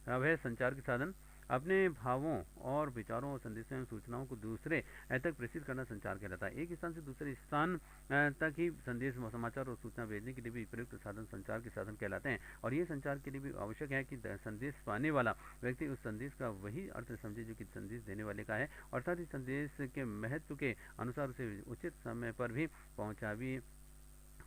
अब है संचार के साधन। अपने भावों और विचारों और संदेशों एवं सूचनाओं को दूसरे तक प्रेषित करना संचार कहलाता है। एक स्थान से दूसरे स्थान तक ही संदेश, समाचार और सूचना भेजने के लिए भी प्रयुक्त साधन संचार के साधन कहलाते हैं। और ये संचार के लिए भी आवश्यक है कि संदेश पाने वाला व्यक्ति उस संदेश का वही अर्थ समझे जो कि संदेश देने वाले का है, और साथ ही संदेश के महत्व के अनुसार उसे उचित समय पर भी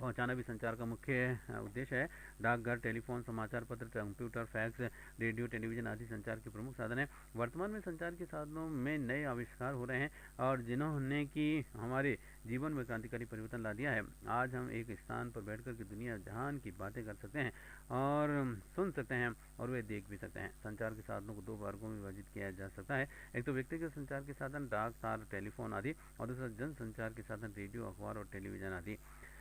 पहुंचाना भी संचार का मुख्य उद्देश्य है। डाकघर, टेलीफोन, समाचार पत्र, कंप्यूटर, फैक्स, रेडियो, टेलीविजन आदि संचार के प्रमुख साधन हैं। वर्तमान में संचार के साधनों में नए आविष्कार हो रहे हैं और जिन्होंने कि हमारे जीवन में क्रांतिकारी परिवर्तन ला दिया है। आज हम एक स्थान पर बैठकर के दुनिया जहान की बातें कर सकते हैं और सुन सकते हैं और वे देख भी सकते हैं। संचार के साधनों को दो वर्गों में विभाजित किया जा सकता है। एक तो व्यक्तिगत संचार के साधन, डाक, तार, टेलीफोन आदि, और दूसरा जन संचार के साधन, रेडियो, अखबार और टेलीविजन आदि।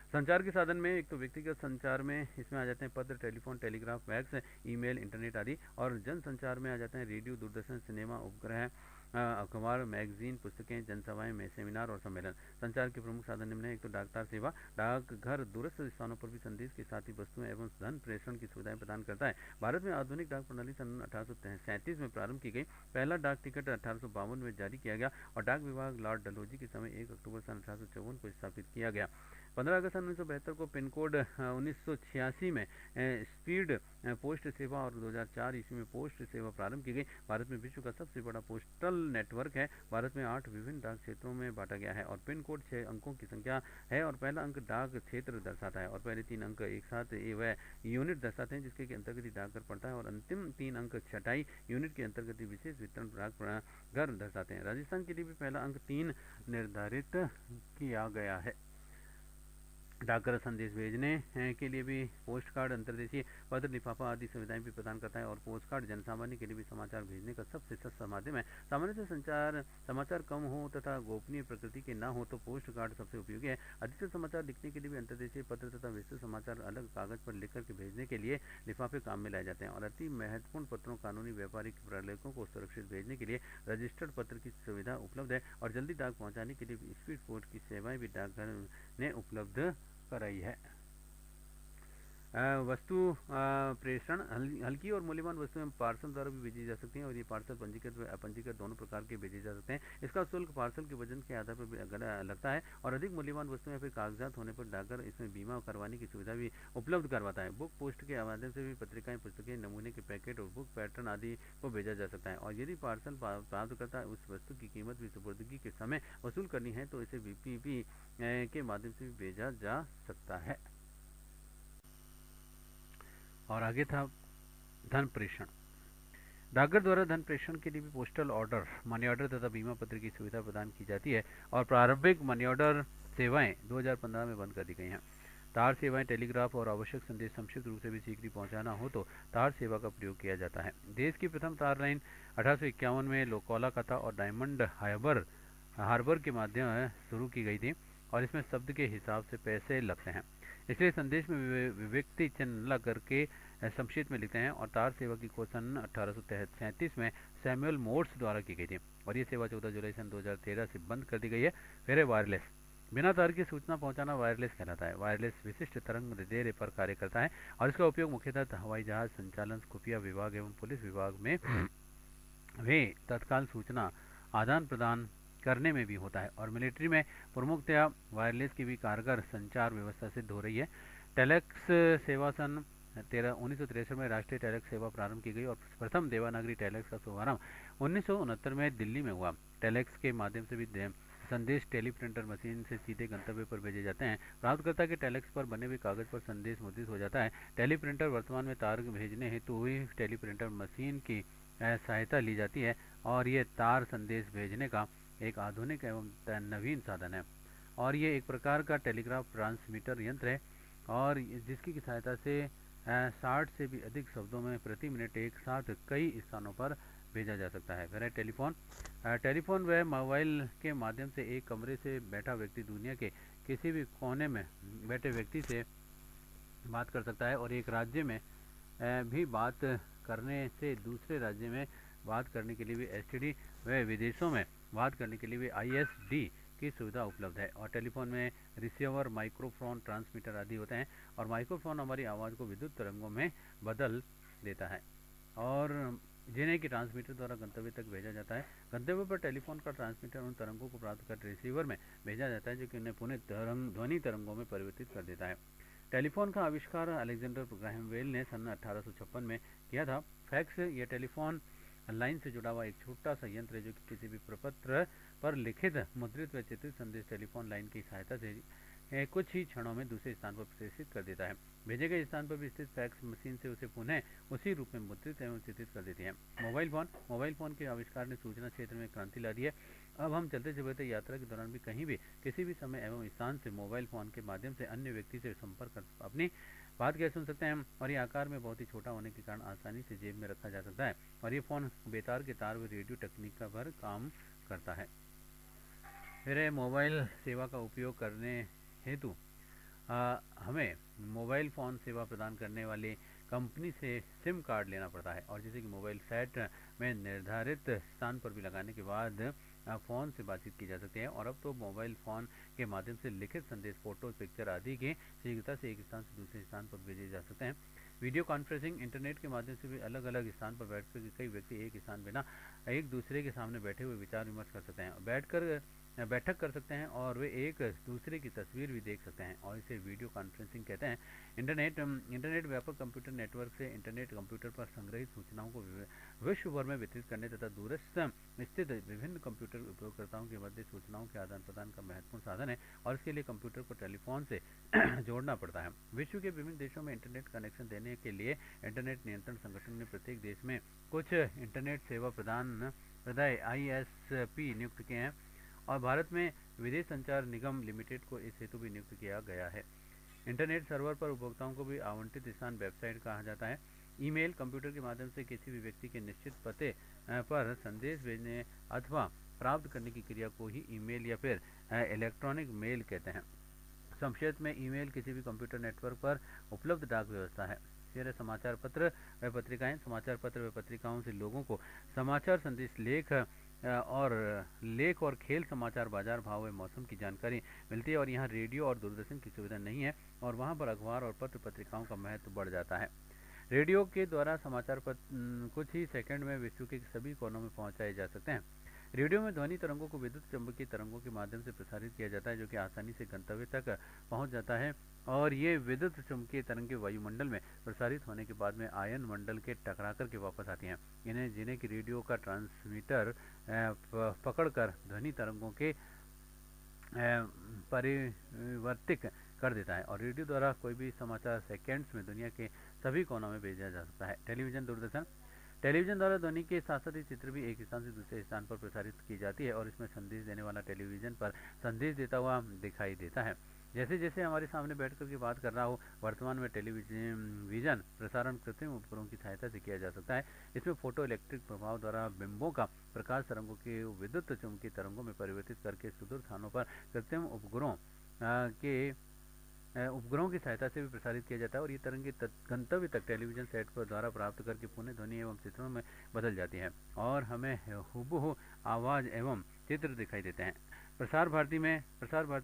संचार के साधन में एक तो व्यक्तिगत संचार में इसमें आ जाते हैं पत्र, telephone, telegraph, fax, email, internet आदि। और जन संचार में आ जाते हैं रेडियो, दूरदर्शन, सिनेमा, उपग्रह, अखबार, मैगजीन, पुस्तकें, जनसभाएं में, सेमिनार और सम्मेलन। संचार के प्रमुख साधन निम्न है। एक तो डाकतार सेवा। डाकघर दूरस्थ स्थानों पर भी संदेश के साथ ही वस्तुएं एवं धन प्रेषण की सुविधाएं प्रदान करता है। भारत में आधुनिक डाक प्रणाली सन 1837 में प्रारंभ की गई। पहला डाक टिकट 1852 में जारी किया गया और डाक विभाग लॉर्ड डलहौजी के समय 1 अक्टूबर सन 1854 को स्थापित किया गया। 15 अगस्त सन 1972 को पिन कोड 1986 में स्पीड पोस्ट सेवा और 2004 ईस्वी में पोस्ट सेवा प्रारंभ की गई। भारत में विश्व का सबसे बड़ा पोस्टल नेटवर्क है। भारत में 8 विभिन्न डाक क्षेत्रों में बांटा गया है और पिन कोड 6 अंकों की संख्या है और पहला अंक डाक क्षेत्र दर्शाता है और पहले 3 अंक एक साथ वह यूनिट दर्शाते हैं जिसके अंतर्गत ही डाकघर पड़ता है और अंतिम 3 अंक छटाई यूनिट के अंतर्गत ही विशेष वितरण डाकघर दर्शाते हैं। राजस्थान के लिए भी पहला अंक 3 निर्धारित किया गया है। डाकघर संदेश भेजने के लिए भी पोस्ट कार्ड, अंतर्देशीय पत्र, लिफाफा आदि सुविधाएं भी प्रदान करता है और पोस्ट कार्ड जनसामान्य के लिए भी समाचार भेजने का सबसे सस्ता माध्यम है। सामान्यतः समाचार कम हो तथा गोपनीय प्रकृति के ना हो तो पोस्ट कार्ड सबसे उपयोगी है। अधिकतर समाचार लिखने के लिए भी अंतर्देशीय पत्र तथा विस्तृत समाचार अलग कागज पर लिख करके भेजने के लिए लिफाफे काम में लाए जाते हैं और अति महत्वपूर्ण पत्रों, कानूनी, व्यापारिक प्रलेखों को सुरक्षित भेजने के लिए रजिस्टर्ड पत्र की सुविधा उपलब्ध है और जल्दी डाक पहुँचाने के लिए स्पीड पोस्ट की सेवाएं भी डाकघर ने उपलब्ध कराई है। वस्तु प्रेषण, हल्की और मूल्यवान वस्तुएं पार्सल द्वारा भी भेजी जा सकती हैं और ये पार्सल पंजीकृत व अपंजीकृत दोनों प्रकार के भेजे जा सकते हैं। इसका शुल्क पार्सल के वजन के आधार पर लगता है और अधिक मूल्यवान वस्तुएं फिर कागजात होने पर डाकघर इसमें बीमा करवाने की सुविधा भी उपलब्ध करवाता है। बुक पोस्ट के माध्यम से भी पत्रिकाएं, पुस्तकें, नमूने के पैकेट और बुक पैटर्न आदि को भेजा जा सकता है और यदि पार्सल प्राप्त करता है उस वस्तु की कीमत भी सुपुर्दगी के समय वसूल करनी है तो इसे VPP के माध्यम से भी भेजा जा सकता है। और आगे था धन प्रेषण। डाकघर द्वारा धन प्रेषण के लिए भी पोस्टल ऑर्डर, मनी ऑर्डर तथा बीमा पत्र की सुविधा प्रदान की जाती है और प्रारंभिक मनी ऑर्डर सेवाएं 2015 में बंद कर दी गई हैं। तार सेवाएं, टेलीग्राफ और आवश्यक संदेश संक्षिप्त रूप से भी शीघ्र पहुंचाना हो तो तार सेवा का प्रयोग किया जाता है। देश की प्रथम तार लाइन 1851 में कोलकाता और डायमंड हार्बर के माध्यम शुरू की गई थी और इसमें शब्द के हिसाब से पैसे लगते हैं, इसलिए संदेश में व्यक्ति चिन्ह लग करके संक्षिप्त में लिखते हैं और तार सेवा की खोज सन 1837 में सैमुअल मोर्स द्वारा की गई थी और ये सेवा 14 जुलाई सन 2013 से बंद कर दी गई है। फिर है वायरलेस। बिना तार की सूचना पहुंचाना वायरलेस कहलाता है। वायरलेस विशिष्ट तरंग दैर्ध्य पर कार्य करता है और इसका उपयोग मुख्यतः हवाई जहाज संचालन, खुफिया विभाग एवं पुलिस विभाग में वे तत्काल सूचना आदान प्रदान करने में भी होता है और मिलिट्री में प्रमुखतया वायरलेस की भी कारगर संचार व्यवस्था सिद्ध हो रही है। टेलेक्स सेवा सन 1963 में राष्ट्रीय टेलेक्स सेवा प्रारंभ की गई और प्रथम देवनागरी टेलेक्स का शुभारंभ 1969 में दिल्ली में हुआ। टेलेक्स के माध्यम से भी संदेश टेलीप्रिंटर मशीन से सीधे गंतव्य पर भेजे जाते हैं। प्राप्तकर्ता के टेलेक्स पर बने हुए कागज पर संदेश मुद्रित हो जाता है। टेलीप्रिंटर वर्तमान में तार भेजने हेतु हुई टेलीप्रिंटर मशीन की सहायता ली जाती है और ये तार संदेश भेजने का एक आधुनिक एवं नवीन साधन है और ये एक प्रकार का टेलीग्राफ ट्रांसमीटर यंत्र है और जिसकी सहायता से 60 से भी अधिक शब्दों में प्रति मिनट एक साथ कई स्थानों पर भेजा जा सकता है। फिर है टेलीफोन। टेलीफोन वह मोबाइल के माध्यम से एक कमरे से बैठा व्यक्ति दुनिया के किसी भी कोने में बैठे व्यक्ति से बात कर सकता है और एक राज्य में भी बात करने से दूसरे राज्य में बात करने के लिए भी STD व विदेशों में बात करने के लिए भी ISD की सुविधा उपलब्ध है और टेलीफोन में रिसीवर, माइक्रोफोन, ट्रांसमीटर आदि होते हैं और माइक्रोफोन हमारी आवाज़ को विद्युत तरंगों में बदल देता है। और जिन्हें कि ट्रांसमीटर द्वारा गंतव्य तक भेजा जाता है। गंतव्य पर टेलीफोन का ट्रांसमीटर उन तरंगों को प्राप्त कर रिसीवर में भेजा जाता है, जो कि उन्हें पुनः ध्वनि तरंगों में परिवर्तित कर देता है। टेलीफोन का आविष्कार अलेक्जेंडर ग्राहम बेल ने सन 1856 में किया था। फैक्स यह टेलीफोन लाइन से जुड़ा हुआ एक छोटा सा यंत्र है, जो कि किसी भी प्रपत्र पर लिखित, मुद्रित व चित्रित संदेश टेलीफोन लाइन की सहायता से कुछ ही क्षणों में दूसरे स्थान पर प्रेषित कर देता है। भेजे गए स्थान पर भी स्थित फैक्स मशीन से उसे पुनः उसी रूप में मुद्रित एवं चित्रित कर देती है। मोबाइल फोन के आविष्कार ने सूचना क्षेत्र में क्रांति ला दी है। अब हम चलते चलते यात्रा के दौरान भी कहीं भी किसी भी समय एवं स्थान से मोबाइल फ़ोन के माध्यम से अन्य व्यक्ति से संपर्क कर अपनी बात कह सुन सकते हैं। और ये आकार में बहुत ही छोटा होने के कारण आसानी से जेब में रखा जा सकता है। और ये फ़ोन बेतार के तार व रेडियो तकनीक का पर काम करता है। फिर मोबाइल सेवा का उपयोग करने हेतु हमें मोबाइल फ़ोन सेवा प्रदान करने वाली कंपनी से सिम कार्ड लेना पड़ता है, और जैसे कि मोबाइल सेट में निर्धारित स्थान पर भी लगाने के बाद फ़ोन से बातचीत की जा सकती है। और अब तो मोबाइल फ़ोन के माध्यम से लिखित संदेश, फोटो, पिक्चर आदि के शीघ्रता से एक स्थान से दूसरे स्थान पर भेजे जा सकते हैं। वीडियो कॉन्फ्रेंसिंग इंटरनेट के माध्यम से भी अलग अलग स्थान पर बैठकर कई व्यक्ति एक स्थान बिना एक दूसरे के सामने बैठे हुए विचार विमर्श कर सकते हैं, बैठक कर सकते हैं, और वे एक दूसरे की तस्वीर भी देख सकते हैं, और इसे वीडियो कॉन्फ्रेंसिंग कहते हैं। इंटरनेट व्यापक कंप्यूटर नेटवर्क से इंटरनेट कंप्यूटर पर संग्रहित सूचनाओं को विश्व भर में वितरित करने तथा दूरस्थ स्थित विभिन्न कंप्यूटर उपयोगकर्ताओं के मध्य सूचनाओं के आदान प्रदान का महत्वपूर्ण साधन है, और इसके लिए कंप्यूटर को टेलीफोन से जोड़ना पड़ता है। विश्व के विभिन्न देशों में इंटरनेट कनेक्शन देने के लिए इंटरनेट नियंत्रण संगठन ने प्रत्येक देश में कुछ इंटरनेट सेवा प्रदाय ISP नियुक्त किए हैं, और भारत में विदेश संचार निगम लिमिटेड को इस हेतु भी नियुक्त किया गया है। इंटरनेट सर्वर पर उपभोक्ताओं को भी आवंटित स्थान वेबसाइट कहा जाता है। ईमेल कंप्यूटर के माध्यम से किसी भी व्यक्ति के निश्चित पते पर संदेश भेजने अथवा प्राप्त करने की क्रिया को ही ईमेल या फिर इलेक्ट्रॉनिक मेल कहते हैं। संक्षेप में ईमेल किसी भी कंप्यूटर नेटवर्क पर उपलब्ध डाक व्यवस्था है। फिर समाचार पत्र व पत्रिकाएं। समाचार पत्र व पत्रिकाओं से लोगों को समाचार, संदेश, लेख और खेल समाचार, बाजार भाव व मौसम की जानकारी मिलती है। और यहाँ रेडियो और दूरदर्शन की सुविधा नहीं है, और वहाँ पर अखबार और पत्र पत्रिकाओं का महत्व बढ़ जाता है। रेडियो के द्वारा समाचार कुछ ही सेकंड में विश्व के सभी कोनों में पहुंचाए जा सकते हैं। रेडियो में ध्वनि तरंगों को विद्युत चुम्बकीय तरंगों के माध्यम से प्रसारित किया जाता है, जो कि आसानी से गंतव्य तक पहुंच जाता है। और ये विद्युत चुम्बकीय तरंगें वायुमंडल में प्रसारित होने के बाद में आयन मंडल के टकराकर के वापस आती हैं। जिन्हें कि रेडियो का ट्रांसमीटर पकड़कर ध्वनि तरंगों के परिवर्तित कर देता है, और रेडियो द्वारा कोई भी समाचार सेकेंड्स में दुनिया के सभी कोनों में भेजा जा सकता है। टेलीविज़न, दूरदर्शन। टेलीविज़न द्वारा ध्वनि के साथ साथ ही चित्र भी एक स्थान से दूसरे स्थान पर प्रसारित की जाती है, और इसमें संदेश देने वाला टेलीविज़न पर संदेश देता हुआ दिखाई देता है। जैसे जैसे हमारे सामने बैठ कर के बात कर रहा हो, वर्तमान में टेलीविज़न प्रसारण कृत्रिम उपकरणों की सहायता से किया जा सकता है। इसमें फोटो इलेक्ट्रिक प्रभाव द्वारा बिंबों का प्रकाश तरंगों के विद्युत चुम्बकीय तरंगों में परिवर्तित करके सुदूर स्थानों पर कृत्रिम उपग्रहों की सहायता से भी प्रसारित किया जाता है, और ये तरंगे गंतव्य तक टेलीविज़न सेट पर द्वारा प्राप्त करके पुनः ध्वनि एवं चित्रों में बदल जाती है, और हमें हूबहू आवाज़ एवं चित्र दिखाई देते हैं। प्रसार भारती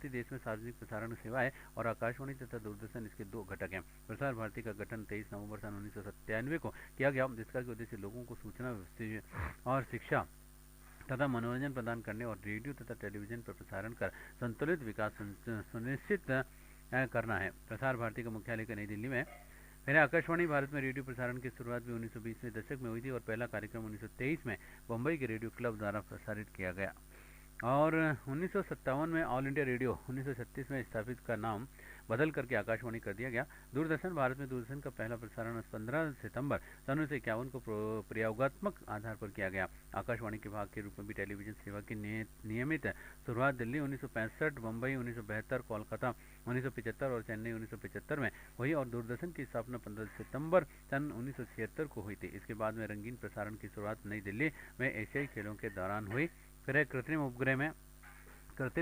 देश में सार्वजनिक प्रसारण सेवा है, और आकाशवाणी तथा दूरदर्शन इसके दो घटक हैं। प्रसार भारती का गठन 23 नवंबर सन 1997 को किया गया, जिसका उद्देश्य लोगों को सूचना और शिक्षा तथा मनोरंजन प्रदान करने और रेडियो तथा टेलीविज़न पर प्रसारण कर संतुलित विकास सुनिश्चित करना है। प्रसार भारती का मुख्यालय नई दिल्ली में है। फिर आकाशवाणी भारत में रेडियो प्रसारण की शुरुआत भी 1920वें दशक में हुई थी, और पहला कार्यक्रम 1923 में बम्बई के रेडियो क्लब द्वारा प्रसारित किया गया, और 1957 में ऑल इंडिया रेडियो 1936 में स्थापित का नाम बदल करके आकाशवाणी कर दिया गया। दूरदर्शन भारत में दूरदर्शन का पहला प्रसारण 15 सितंबर सन 1951 को प्रयोगात्मक आधार पर किया गया। आकाशवाणी के भाग के रूप में भी टेलीविज़न सेवा की नियमित शुरुआत दिल्ली 1965, बम्बई 1972, कोलकाता 1975 और चेन्नई 1975 में हुई, और दूरदर्शन की स्थापना 15 सितंबर सन 1976 को हुई थी। इसके बाद में रंगीन प्रसारण की शुरुआत नई दिल्ली में एशियाई खेलों के दौरान हुई। फिर कृत्रिम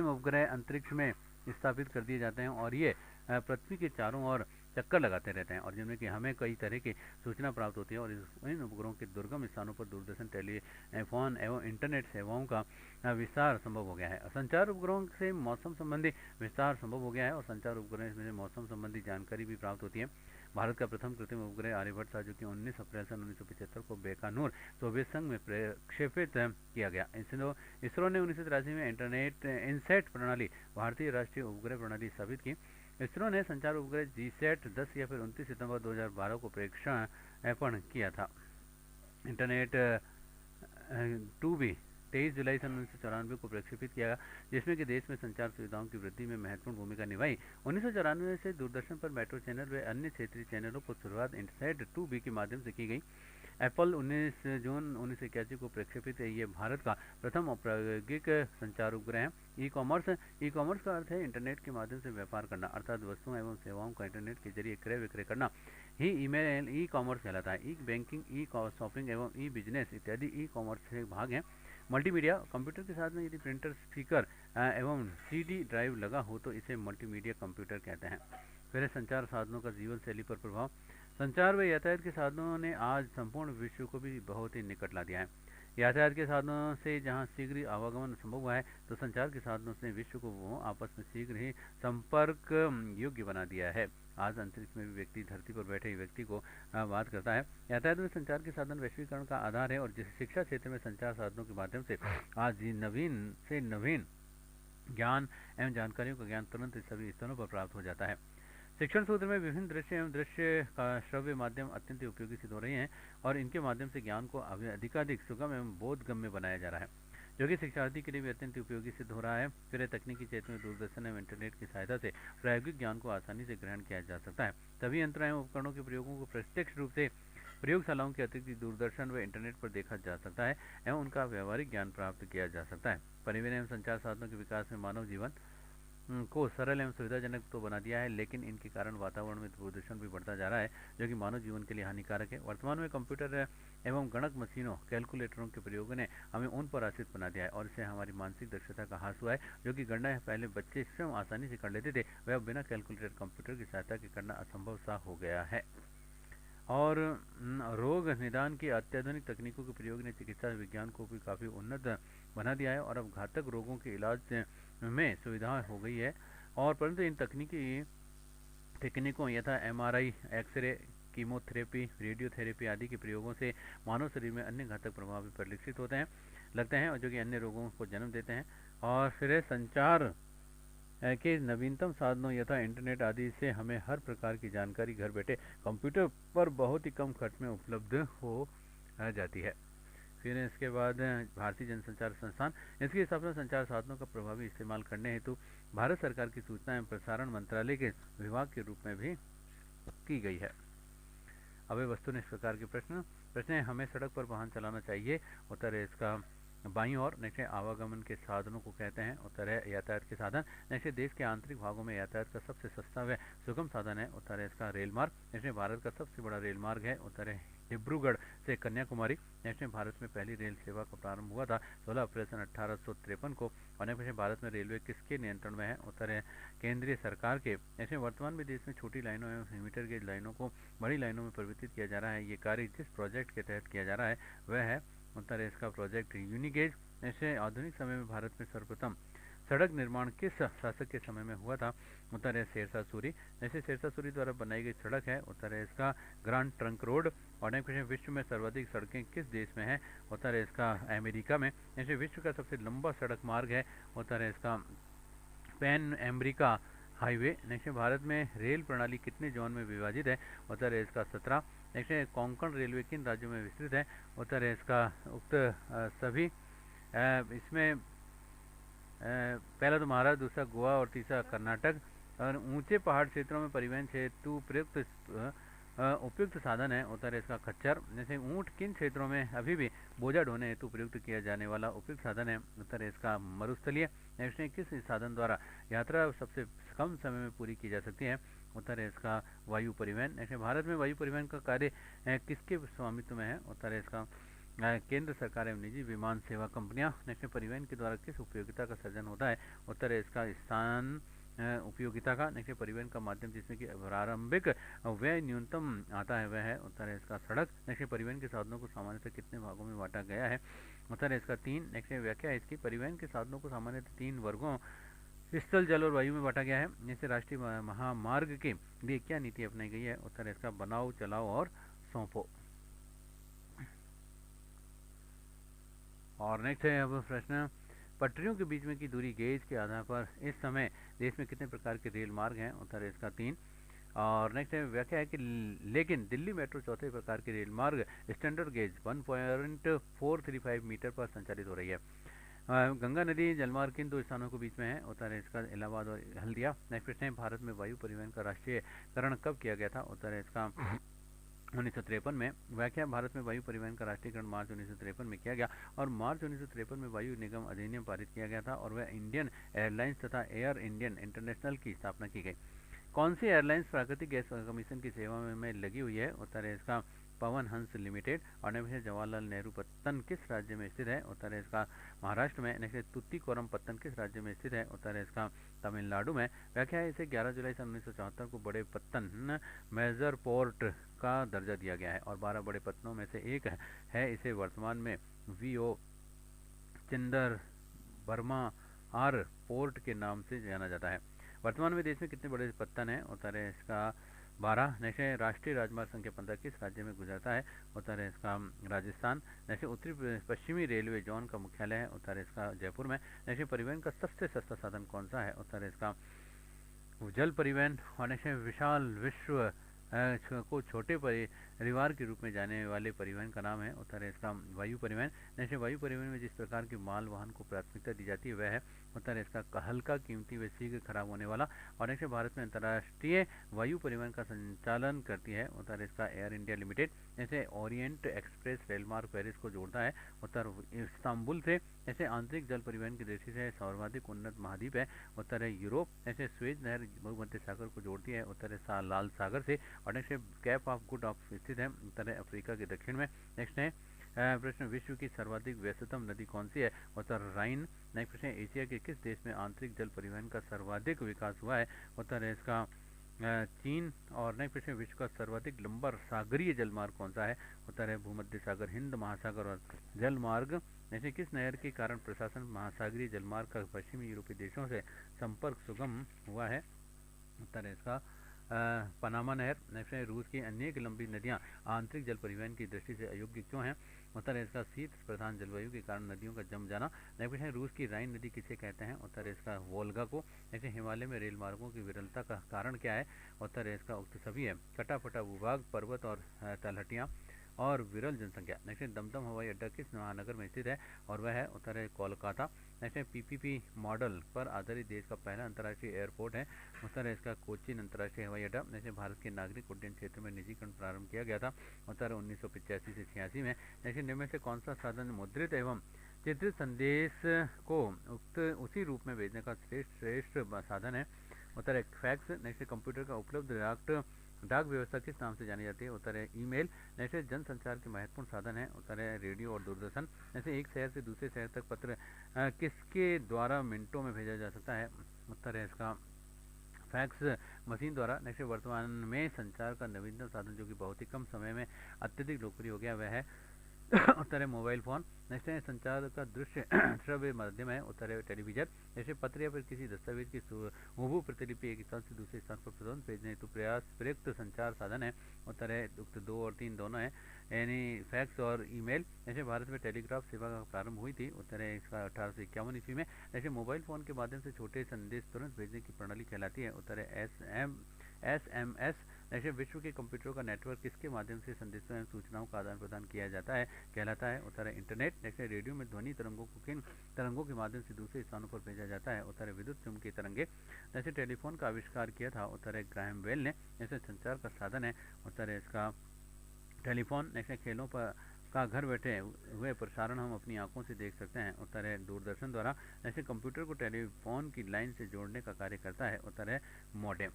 उपग्रह अंतरिक्ष में स्थापित कर दिए जाते हैं, और ये पृथ्वी के चारों ओर चक्कर लगाते रहते हैं, और जिनमें कि हमें कई तरह की सूचना प्राप्त होती है। और इन उपग्रहों के दुर्गम स्थानों पर दूरदर्शन, टेलीफोन एवं इंटरनेट सेवाओं का विस्तार संभव हो गया है। संचार उपग्रहों से मौसम संबंधी विस्तार संभव हो गया है, और संचार उपग्रह में मौसम संबंधी जानकारी भी प्राप्त होती है। भारत का प्रथम कृत्रिम उपग्रह आर्यभट्ट था, जो कि 19 अप्रैल सन 1975 को बेकानूर सोवियत संघ में प्रक्षेपित किया गया। इसरो ने 1983 में इंटरनेट इनसेट प्रणाली भारतीय राष्ट्रीय उपग्रह प्रणाली स्थापित की। इसरो ने संचार उपग्रह जीसैट 10 या फिर 29 सितंबर 2012 को प्रक्षेपण किया था। इंटरनेट 2B 23 जुलाई सन 1994 को प्रक्षेपित किया, जिसमें कि देश में संचार सुविधाओं की वृद्धि में महत्वपूर्ण भूमिका निभाई। 1994 से दूरदर्शन पर मेट्रो चैनल व अन्य क्षेत्रीय चैनलों को शुरुआत इंटरनेट 2B के माध्यम से की गई। एप्पल 19 जून 1981 को प्रक्षेपित है। ये भारत का प्रथम औद्योगिक संचार उपग्रह है। ई कॉमर्स का अर्थ है इंटरनेट के माध्यम से व्यापार करना, अर्थात वस्तुओं एवं सेवाओं का इंटरनेट के जरिए क्रय विक्रय करना ही ईमेल ई कॉमर्स कहलाता है। ई बैंकिंग, ई शॉपिंग एवं ई बिजनेस इत्यादि ई कॉमर्स के भाग हैं। मल्टीमीडिया, कंप्यूटर के साथ में यदि प्रिंटर, स्पीकर एवं CD ड्राइव लगा हो तो इसे मल्टीमीडिया कंप्यूटर कहते हैं। फिर संचार साधनों का जीवन शैली पर प्रभाव। संचार व यातायात के साधनों ने आज संपूर्ण विश्व को भी बहुत ही निकट ला दिया है। यातायात के साधनों से जहां शीघ्र आवागमन संभव हुआ है, तो संचार के साधनों से विश्व को आपस में शीघ्र ही संपर्क योग्य बना दिया है। आज अंतरिक्ष में भी व्यक्ति धरती पर बैठे व्यक्ति को बात करता है। यातायात में संचार के साधन वैश्वीकरण का आधार है, और जिस शिक्षा क्षेत्र में संचार साधनों के माध्यम से आज नवीन से नवीन ज्ञान एवं जानकारियों का ज्ञान तुरंत सभी स्तरों पर प्राप्त हो जाता है। शिक्षण सूत्र में विभिन्न दृश्य एवं दृश्य का श्रव्य माध्यम अत्यंत उपयोगी सिद्ध हो रहे हैं, और इनके माध्यम से ज्ञान को अधिकाधिक सुगम एवं बोधगम्य बनाया जा रहा है, जो कि शिक्षार्थी के लिए भी अत्यंत उपयोगी सिद्ध हो रहा है। फिर तकनीकी क्षेत्र में दूरदर्शन एवं इंटरनेट की सहायता से प्रायोगिक ज्ञान को आसानी से ग्रहण किया जा सकता है। सभी यंत्र एवं उपकरणों के प्रयोगों को प्रत्यक्ष रूप से प्रयोगशालाओं के अतिरिक्त दूरदर्शन व इंटरनेट पर देखा जा सकता है एवं उनका व्यावहारिक ज्ञान प्राप्त किया जा सकता है। परिवहन एवं संचार साधनों के विकास में मानव जीवन को सरल एवं सुविधाजनक तो बना दिया है, लेकिन इनके कारण वातावरण में प्रदूषण भी बढ़ता जा रहा है, जो कि मानव जीवन के लिए हानिकारक है। वर्तमान में कंप्यूटर एवं गणक मशीनों, कैलकुलेटरों के प्रयोग ने हमें उन पर आश्रित बना दिया है, और इससे हमारी मानसिक दक्षता का ह्रास हुआ है। जो कि गणना पहले बच्चे स्वयं आसानी से कर लेते थे, वह अब बिना कैलकुलेटर कंप्यूटर की सहायता के करना असंभव सा हो गया है। और रोग निदान की अत्याधुनिक तकनीकों के प्रयोग ने चिकित्सा विज्ञान को भी काफ़ी उन्नत बना दिया है, और अब घातक रोगों के इलाज में सुविधा हो गई है। और परंतु इन तकनीकों यथा MRI, एक्सरे, कीमोथेरेपी, रेडियोथेरेपी आदि के प्रयोगों से मानव शरीर में अन्य घातक प्रभाव भी परिलक्षित लगते हैं, और जो कि अन्य रोगों को जन्म देते हैं। और फिर संचार के नवीनतम साधनों यथा इंटरनेट आदि से हमें हर प्रकार की जानकारी घर बैठे कंप्यूटर पर बहुत ही कम खर्च में उपलब्ध हो जाती है। फिर इसके बाद भारतीय जनसंचार संस्थान, इसकी स्थापना संचार साधनों का प्रभावी इस्तेमाल करने हेतु भारत सरकार की सूचना एवं प्रसारण मंत्रालय के विभाग के रूप में भी की गई है। अब वस्तुनिष्ठ प्रकार के प्रश्न है, हमें सड़क पर वाहन चलाना चाहिए? उत्तर है इसका बाईं ओर। नेक्स्ट आवागमन के साधनों को कहते हैं। उत्तर है यातायात के साधन। नेक्स्ट देश के आंतरिक भागों में यातायात का सबसे सस्ता व सुगम साधन है। उत्तर है इसका रेल मार्ग। नेक्स्ट भारत का सबसे बड़ा रेल मार्ग है। उत्तर है डिब्रूगढ़ से कन्याकुमारी। नेक्स्ट भारत में पहली रेल सेवा का प्रारंभ हुआ था 16 अप्रैल सन 1853 को। और नेक्स्ट भारत में रेलवे किसके नियंत्रण में है? उत्तर है केंद्रीय सरकार के। नेक्स्ट वर्तमान में देश में छोटी लाइनों एवं मीटर गेज लाइनों को बड़ी लाइनों में परिवर्तित किया जा रहा है। ये कार्य जिस प्रोजेक्ट के तहत किया जा रहा है वह है, उत्तर है इसका प्रोजेक्ट यूनिगेज। ऐसे आधुनिक समय में भारत में सर्वप्रथम सड़क निर्माण किस शासक के समय में हुआ था? उत्तर है शेरशाह सूरी। जैसे शेरशाह सूरी द्वारा बनाई गई सड़क है। उत्तर है इसका ग्रांड ट्रंक रोड। और नेक्स्ट विश्व में सर्वाधिक सड़कें किस देश में है? उत्तर है इसका अमेरिका में। जैसे विश्व का सबसे लंबा सड़क मार्ग है। उत्तर है इसका pan America highway. Next Bharat में रेल प्रणाली कितने जोन में विभाजित है? उत्तर है इसका 17। नेक्स्ट कोंकण रेलवे किन राज्यों में विस्तृत है? उत्तर है इसका उक्त सभी। इसमें पहला तो महाराष्ट्र, दूसरा गोवा और तीसरा कर्नाटक। और ऊंचे पहाड़ क्षेत्रों में परिवहन हेतु उपयुक्त साधन है। उत्तर है इसका खच्चर। जैसे ऊंट किन क्षेत्रों में अभी भी बोझा ढोने हेतु प्रयुक्त किया जाने वाला उपयुक्त साधन है? उत्तर है इसका मरुस्थलीय। नेक्स्ट किस साधन द्वारा यात्रा सबसे कम समय में पूरी की जा सकती है? उत्तर है इसका वायु परिवहन। नेक्स्ट भारत में वायु परिवहन का कार्य किसके स्वामित्व में है? उत्तर है इसका केंद्र सरकार एवं निजी विमान सेवा कंपनियां। नेक्स्ट परिवहन के द्वारा किस उपयोगिता का सर्जन होता है? उत्तर है इसका स्थान उपयोगिता का। नेक्स्ट परिवहन का माध्यम जिसमें कि प्रारंभिक व्यय न्यूनतम आता है वह है। उत्तर है इसका सड़क। नेक्स्ट परिवहन के साधनों को सामान्यतः कितने भागों में बांटा गया है? उत्तर है इसका 3। नेक्स्ट व्याख्या है इसकी, परिवहन के साधनों को सामान्यतः 3 वर्गों स्थल, जल और वायु में बांटा गया है। जैसे राष्ट्रीय महामार्ग के लिए क्या नीति अपनाई गई है? उत्तर है इसका बनाओ, चलाओ और सौंपो। और नेक्स्ट है अब प्रश्न, पटरियों के बीच में की दूरी गेज के आधार पर इस समय देश में कितने प्रकार के रेल मार्ग हैं? उत्तर है इसका 3। और नेक्स्ट है व्याख्या है कि लेकिन दिल्ली मेट्रो चौथे प्रकार के रेल मार्ग स्टैंडर्ड गेज 1.435 मीटर पर संचालित हो रही है। गंगा नदी जलमार्ग किन दो स्थानों के बीच में है? उत्तर है इसका इलाहाबाद और हल्दिया। नेक्स्ट प्रश्न है भारत में वायु परिवहन का राष्ट्रीयकरण कब किया गया था? उत्तर है इसका 1953 में। व्याख्या, भारत में वायु परिवहन का राष्ट्रीयकरण मार्च 1953 में किया गया और मार्च 1953 में वायु निगम अधिनियम पारित किया गया था और वह इंडियन एयरलाइंस तथा एयर इंडियन इंटरनेशनल की स्थापना की गई। कौन सी एयरलाइंस प्राकृतिक गैस कमीशन की सेवा में लगी हुई है? उत्तर है इसका पवन हंस लिमिटेड। और नेक्स्ट है जवाहरलाल नेहरू पत्तन किस राज्य में स्थित है? उत्तर है इसका महाराष्ट्र में। नेक्स्ट है तुतीकोरम पत्तन किस राज्य में स्थित है? उत्तर है इसका तमिलनाडु में। व्याख्या है इसे 11 जुलाई सन 1974 को बड़े पत्तन मेजर पोर्ट का दर्जा दिया गया है और 12 बड़े पत्तनों में से एक है। इसे वर्तमान में VO Chindar Burma are port के नाम से जाना जाता है। वर्तमान में देश में कितने बड़े पत्तन हैं? उत्तर है इसका 12। नेक्स्ट है राष्ट्रीय राजमार्ग संख्या 15 किस राज्य में गुजरता है? उत्तर है इसका राजस्थान। नेक्स्ट उत्तरी पश्चिमी रेलवे जोन का मुख्यालय है? उत्तर है इसका जयपुर में। नेक्स्ट परिवहन का सबसे सस्ता साधन कौन सा है? उत्तर है इसका जल परिवहन। और नेक्स्ट विशाल विश्व को छोटे परिवार के रूप में जाने वाले परिवहन का नाम है? उत्तर है इसका वायु परिवहन। नेक्स्ट वायु परिवहन में जिस प्रकार के माल वाहन को प्राथमिकता दी जाती है वह है? उत्तर है इसका हल्का, कीमती व शीघ्र खराब होने वाला। और नेक्स्ट भारत में अंतर्राष्ट्रीय वायु परिवहन का संचालन करती है? उत्तर है इसका एयर इंडिया लिमिटेड। जैसे ओरिएंट एक्सप्रेस रेल मार्ग पेरिस को जोड़ता है? उत्तर इस्तांबुल से। ऐसे आंतरिक जल परिवहन की दृष्टि से सर्वाधिक उन्नत महाद्वीप है? उत्तर है यूरोप। ऐसे स्वेज नहर भूमध्य सागर को जोड़ती है? उत्तर है लाल सागर से। और नेक्स्ट है कैप ऑफ गुड ऑफ स्थित है? उत्तर है अफ्रीका के दक्षिण में। नेक्स्ट है प्रश्न, विश्व की सर्वाधिक व्यस्ततम नदी कौन सी है? उत्तर राइन। नेक्स्ट प्रश्न, एशिया के किस देश में आंतरिक जल परिवहन का सर्वाधिक विकास हुआ है? उत्तर है इसका चीन। और नेक्स्ट प्रश्न, विश्व का सर्वाधिक लंबा सागरीय जलमार्ग कौन सा है? उत्तर है भूमध्य सागर, हिंद महासागर और जलमार्ग। ऐसे किस नहर के कारण प्रशासन महासागरीय जलमार्ग का पश्चिमी यूरोपीय देशों से संपर्क सुगम हुआ है? उत्तर है इसका पनामा नहर। नेक्स्ट है रूस की अनेक लंबी नदियां आंतरिक जल परिवहन की दृष्टि से अयोग्य क्यों हैं? उत्तर है इसका शीत प्रधान जलवायु के कारण नदियों का जम जाना। नेक्स्ट है रूस की राइन नदी किसे कहते हैं? उत्तर है इसका वोल्गा को। ऐसे हिमालय में रेल मार्गों की विरलता का कारण क्या है? उत्तर है इसका उक्त सभी है, कटाफटा भूभाग, पर्वत और तलहटियाँ और विरल जनसंख्या। नेक्स्ट है दमदम हवाई अड्डा किस महानगर में स्थित है? और वह है उत्तर है कोलकाता। नेक्स्ट है पीपीपी मॉडल पर आधारित देश का पहला अंतर्राष्ट्रीय एयरपोर्ट है? उत्तर है इसका कोचीन अंतर्राष्ट्रीय हवाई अड्डा। नेक्स्ट है भारत के नागरिक उड्डयन क्षेत्र में निजीकरण प्रारंभ किया गया था? उत्तर है 1985 से 86 में। नेक्स्ट इनमें से कौन सा साधन मुद्रित एवं चित्रित संदेश को उसी रूप में भेजने का श्रेष्ठ साधन है? उत्तर है फैक्स। नेक्स्ट कंप्यूटर का उपलब्ध डाक व्यवस्था किस नाम से जानी जाती है? उत्तर है ईमेल। नेक्स्ट जनसंचार के महत्वपूर्ण साधन है? उत्तर है रेडियो और दूरदर्शन। जैसे एक शहर से दूसरे शहर तक पत्र किसके द्वारा मिनटों में भेजा जा सकता है? उत्तर है इसका फैक्स मशीन द्वारा। नेक्स्ट वर्तमान में संचार का नवीनतम साधन जो कि बहुत ही कम समय में अत्यधिक लोकप्रिय हो गया वह है? उत्तर है मोबाइल फोन। नेक्स्ट है संचार का दृश्य श्रव्य माध्यम है? उत्तर है टेलीविजन। जैसे पत्र या फिर किसी दस्तावेज की हूबहू प्रतिलिपि एक स्थान से दूसरे स्थान पर तुरंत भेजने हेतु प्रयुक्त संचार साधन है? उत्तर है उक्त 2 और 3 दोनों है, यानी फैक्स और ईमेल। जैसे भारत में टेलीग्राफ सेवा का प्रारंभ हुई थी? उत्तर है इसका 1851 ईस्वी में। जैसे मोबाइल फोन के माध्यम से छोटे संदेश तुरंत भेजने की प्रणाली कहलाती है? उत्तर है SMS। ऐसे विश्व के कंप्यूटरों का नेटवर्क किसके माध्यम से संदेशों एवं सूचनाओं का आदान प्रदान किया जाता है कहलाता है? उत्तर है इंटरनेट। जैसे रेडियो में ध्वनि तरंगों को किन तरंगों के माध्यम से दूसरे स्थानों पर भेजा जाता है? उत्तर है विद्युत चुम्बकीय तरंगे। जैसे टेलीफोन का आविष्कार किया था? उत्तर है ग्राहम बेल ने। जैसे संचार का साधन है? उत्तर है इसका टेलीफोन। जैसे खेलों पर का घर बैठे हुए प्रसारण हम अपनी आंखों से देख सकते हैं? उत्तर है दूरदर्शन द्वारा। जैसे कंप्यूटर को टेलीफोन की लाइन से जोड़ने का कार्य करता है? उत्तर है मॉडेम।